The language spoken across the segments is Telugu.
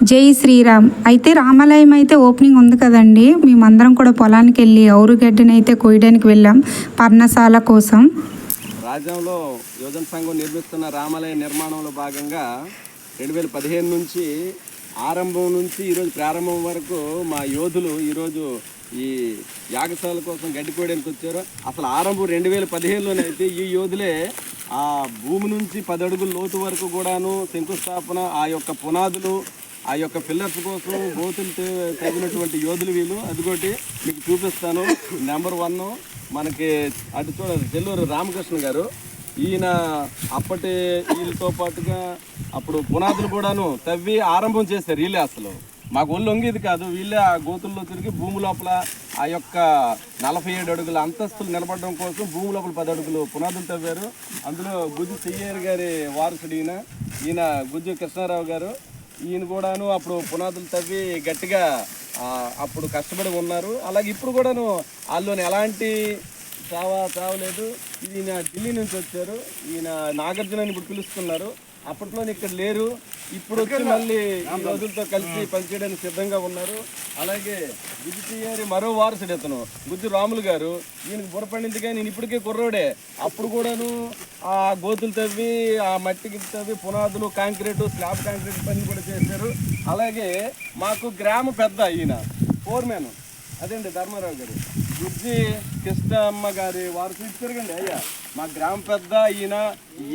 జై శ్రీరామ్. అయితే రామాలయం అయితే ఓపెనింగ్ ఉంది కదండి. మేమందరం కూడా పొలానికి వెళ్ళి ఔరుగడ్డిని అయితే కోయడానికి వెళ్ళాం పర్ణశాల కోసం. రాజ్యంలో యోజన సంఘం నిర్మిస్తున్న రామాలయ నిర్మాణంలో భాగంగా 2015 నుంచి ఆరంభం నుంచి ఈరోజు ప్రారంభం వరకు మా యోధులు ఈరోజు ఈ యాగశాల కోసం గడ్డి కోయడానికి వచ్చారు. అసలు ఆరంభం 2015లోనే అయితే ఈ యోధులే ఆ భూమి నుంచి 10 అడుగుల లోతు వరకు కూడాను శంకుస్థాపన, ఆ యొక్క పునాదులు, ఆ యొక్క పిల్లర్స్ కోసం గోతులు తగినటువంటి యోధులు వీళ్ళు. అదిగోటి మీకు చూపిస్తాను. నెంబర్ 1 మనకి అటు చూడాలి చెల్లూరు రామకృష్ణ గారు. ఈయన అప్పటి వీళ్ళతో పాటుగా అప్పుడు పునాదులు కూడాను తవ్వి ఆరంభం చేశారు వీళ్ళే. అసలు మాకు ఒళ్ళు వంగేది కాదు. వీళ్ళే ఆ గోతుల్లో తిరిగి భూమి లోపల ఆ యొక్క 47 అడుగుల అంతస్తులు నిలబడడం కోసం భూమి లోపల 10 అడుగులు పునాదులు తవ్వారు. అందులో గుజ్జు చెయ్యర్ గారి వారసుడు ఈయన గుజ్జు కృష్ణారావు గారు. ఈయన కూడాను అప్పుడు పునాదులు తవ్వి గట్టిగా అప్పుడు కష్టపడి ఉన్నారు. అలాగే ఇప్పుడు కూడాను వాళ్ళని ఎలాంటి చావలేదు. ఈయన ఢిల్లీ నుంచి వచ్చారు. ఈయన నాగార్జున ఇప్పుడు పిలుస్తున్నారు. అప్పట్లో ఇక్కడ లేరు. ఇప్పుడు వచ్చి మళ్ళీ ఈ రోజులతో కలిసి పనిచేయడానికి సిద్ధంగా ఉన్నారు. అలాగే గుజ్జు చెయ్యారి మరో వారసుడు ఇతను గుజ్జు రాములు గారు. ఈయనకు బుర్రపడింది కానీ నేను ఇప్పటికే కుర్రోడే. అప్పుడు కూడాను ఆ గోతులు తవ్వి ఆ మట్టికి తవ్వి పునాదులు, కాంక్రీటు, స్లాబ్ కాంక్రీట్ పని కూడా చేశారు. అలాగే మాకు గ్రామ పెద్ద ఈయన ఫోర్మెన్ అదేండి ధర్మారావు గారు, గుజ్జి కృష్ణమ్మ గారి వారసుడు తిరగండి అయ్యా. మా గ్రామ పెద్ద ఈయన.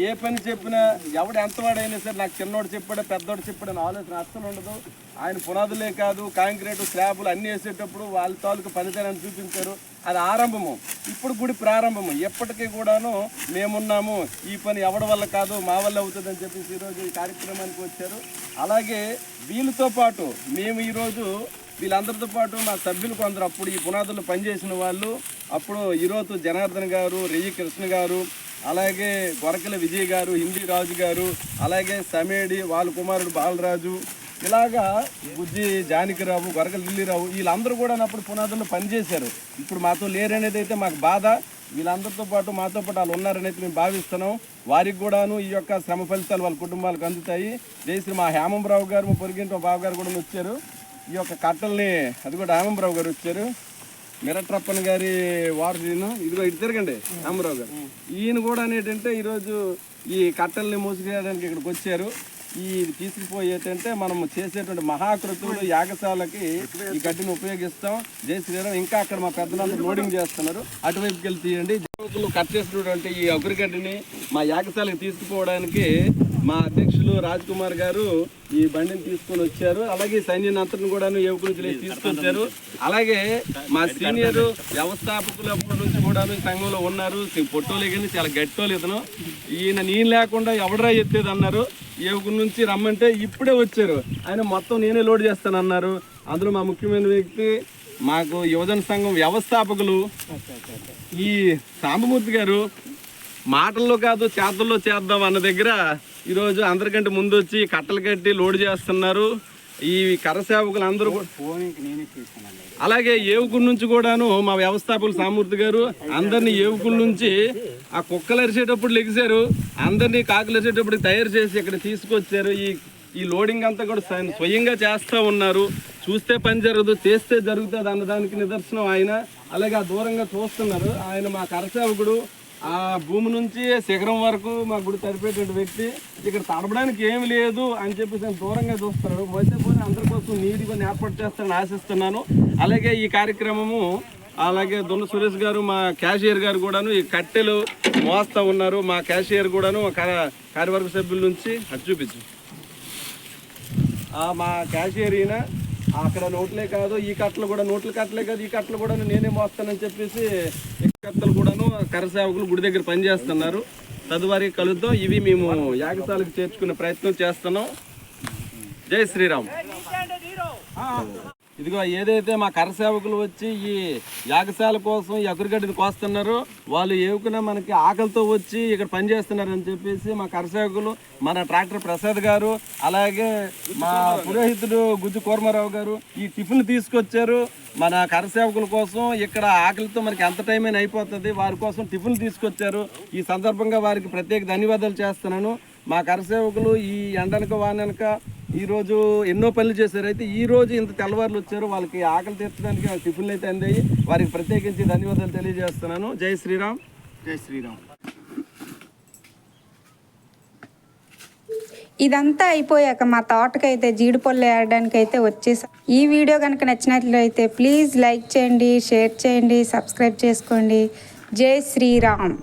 ఏ పని చెప్పినా ఎవడు ఎంతవాడైనా సరే నాకు చిన్నోడు చెప్పాడు పెద్దోడు చెప్పాడని ఆలోచన అస్సలు ఉండదు. ఆయన పునాదులే కాదు కాంక్రీటు, స్లాబులు అన్నీ వేసేటప్పుడు వాళ్ళ తాలూకు పనితనాన్ని చూపించారు. అది ఆరంభము. ఇప్పుడు గుడి ప్రారంభము. ఎప్పటికీ కూడాను మేమున్నాము. ఈ పని ఎవడి వల్ల కాదు మా వల్ల అవుతుందని చెప్పేసి ఈరోజు ఈ కార్యక్రమానికి వచ్చారు. అలాగే వీళ్ళతో పాటు మేము ఈరోజు వీళ్ళందరితో పాటు మా సభ్యులు కొందరు అప్పుడు ఈ పునాదులు పనిచేసిన వాళ్ళు, అప్పుడు ఈరోజు జనార్దన్ గారు, రెయ్యి కృష్ణ గారు, అలాగే గొరకల విజయ్ గారు, హిందీ రాజు గారు, అలాగే సమేడి వాళ్ళ కుమారుడు బాలరాజు, ఇలాగా బుజ్జి జానకిరావు, గొరకల ఢిల్లీరావు, వీళ్ళందరూ కూడా అప్పుడు పునాదులు పనిచేశారు. ఇప్పుడు మాతో లేరనేది అయితే మాకు బాధ. వీళ్ళందరితో పాటు మాతో పాటు వాళ్ళు ఉన్నారనేది మేము భావిస్తున్నాం. వారికి కూడాను ఈ యొక్క శ్రమ ఫలితాలు వాళ్ళ కుటుంబాలకు అందుతాయి. జయశ్రీ మా హేమంరావు గారు, మా పొరిగింటి మా బాబు గారు కూడా వచ్చారు. ఈ యొక్క కట్టల్ని అది కూడా హేమంరావు గారు వచ్చారు. మిరట్రప్పన్ గారి వారసును ఇదిగో ఇటు తిరగండి హేమంరావు గారు. ఈయన కూడా ఏంటంటే ఈరోజు ఈ కట్టల్ని మోసుకెళ్ళడానికి ఇక్కడికి వచ్చారు. ఈ తీసుకుపోయి ఏంటంటే మనం చేసేటువంటి మహాకృతులు యాగశాలకి ఈ గడ్డిని ఉపయోగిస్తాం. జై శ్రీరామ్. ఇంకా అక్కడ మా పెద్దలందరూ లోడింగ్ చేస్తున్నారు. అటువైపుకి వెళ్ళి తీయండి. కట్ చేసినటువంటి ఈ అగ్రిగడ్డిని మా యాగశాలకు తీసుకుపోవడానికి మా అధ్యక్షులు రాజ్ కుమార్ గారు ఈ బండిని తీసుకొని వచ్చారు. అలాగే సైన్యం అంతటిని కూడా యువకుల నుంచి తీసుకొచ్చారు. అలాగే మా సీనియర్ వ్యవస్థాపకులు అప్పటి నుంచి కూడా సంఘంలో ఉన్నారు. పొట్టోలు కానీ చాలా గట్టోలు ఇతను. ఈయన నేను లేకుండా ఎవడరా ఎత్తేది అన్నారు. యువకుల నుంచి రమ్మంటే ఇప్పుడే వచ్చారు. ఆయన మొత్తం నేనే లోడ్ చేస్తానన్నారు. అందులో మా ముఖ్యమైన వ్యక్తి మాకు యువజన సంఘం వ్యవస్థాపకులు ఈ సాంబమూర్తి గారు. మాటల్లో కాదు చేతల్లో చేద్దాం అన్న దగ్గర ఈరోజు అందరికంటే ముందు వచ్చి కట్టలు కట్టి లోడ్ చేస్తున్నారు. ఈ కరసేవకులు అందరూ అలాగే ఏవుకుల నుంచి కూడాను మా వ్యవస్థాపకులు సామూర్తి గారు అందరినీ ఏవుకుల నుంచి ఆ కుక్కలు అరిసేటప్పుడు లెగిశారు. అందరినీ కాకులు అరిసేటప్పుడు తయారు చేసి ఇక్కడ తీసుకొచ్చారు. ఈ లోడింగ్ అంతా కూడా స్వయంగా చేస్తూ ఉన్నారు. చూస్తే పని జరగదు, చేస్తే జరుగుతుంది అన్నదానికి నిదర్శనం ఆయన. అలాగే ఆ దూరంగా చూస్తున్నారు. ఆయన మా కరసేవకుడు. ఆ భూమి నుంచి శిఖరం వరకు మా గుడి తడిపేటువంటి వ్యక్తి. ఇక్కడ తడపడానికి ఏమి లేదు అని చెప్పేసి నేను దూరంగా చూస్తున్నాడు. వచ్చే పోనీ అందరి కోసం నీటి కొన్ని ఏర్పాటు చేస్తానని ఆశిస్తున్నాను. అలాగే ఈ కార్యక్రమము అలాగే దొన్న సురేష్ గారు మా క్యాషియర్ గారు కూడాను ఈ కట్టెలు మోస్తూ ఉన్నారు. మా క్యాషియర్ కూడాను కార్యవర్గ సభ్యుల నుంచి అటు చూపించు. మా క్యాషియర్ ఈయన అక్కడ నోట్లే కాదు ఈ కట్టలు కూడా నోట్ల కట్టలే కాదు ఈ కట్టలు కూడా నేనే మోస్తానని చెప్పేసి కట్టలు కూడాను కరసేవకులు గుడి దగ్గర పనిచేస్తున్నారు. తదువారి కలుద్దాం. ఇవి మేము యాగశాలకు చేర్చుకునే ప్రయత్నం చేస్తున్నాం. జై శ్రీరామ్. ఇదిగో ఏదైతే మా కరసేవకులు వచ్చి ఈ యాగశాల కోసం ఈ అకురుగడ్డిని కోస్తున్నారో వాళ్ళు ఏవుకున్నా మనకి ఆకలితో వచ్చి ఇక్కడ పనిచేస్తున్నారని చెప్పేసి మా కరసేవకులు మన ట్రాక్టర్ ప్రసాద్ గారు, అలాగే మా పురోహితుడు గుజ్జు కూర్మారావు గారు ఈ టిఫిన్ తీసుకొచ్చారు. మన కరసేవకుల కోసం ఇక్కడ ఆకలితో మనకి ఎంత టైం అయినా అయిపోతుంది. వారి కోసం టిఫిన్ తీసుకొచ్చారు. ఈ సందర్భంగా వారికి ప్రత్యేక ధన్యవాదాలు చేస్తున్నాను. మా కరసేవకులు ఈ ఎండనక వాననక ఈరోజు ఎన్నో పనులు చేశారు. అయితే ఈ రోజు ఇంత తెల్లవారులు వచ్చారు, వాళ్ళకి ఆకలి తీర్చడానికి నాకు టిఫిన్లు అయితే అందాయి. వారికి ప్రత్యేకించి ధన్యవాదాలు తెలియజేస్తున్నాను. జై శ్రీరామ్. జై శ్రీరామ్. ఇదంతా అయిపోయాక మా తోటకైతే జీడిపళ్ళు వేయడానికి అయితే వచ్చేసాం. ఈ వీడియో కనుక నచ్చినట్లయితే ప్లీజ్ లైక్ చేయండి, షేర్ చేయండి, సబ్స్క్రైబ్ చేసుకోండి. జై శ్రీరామ్.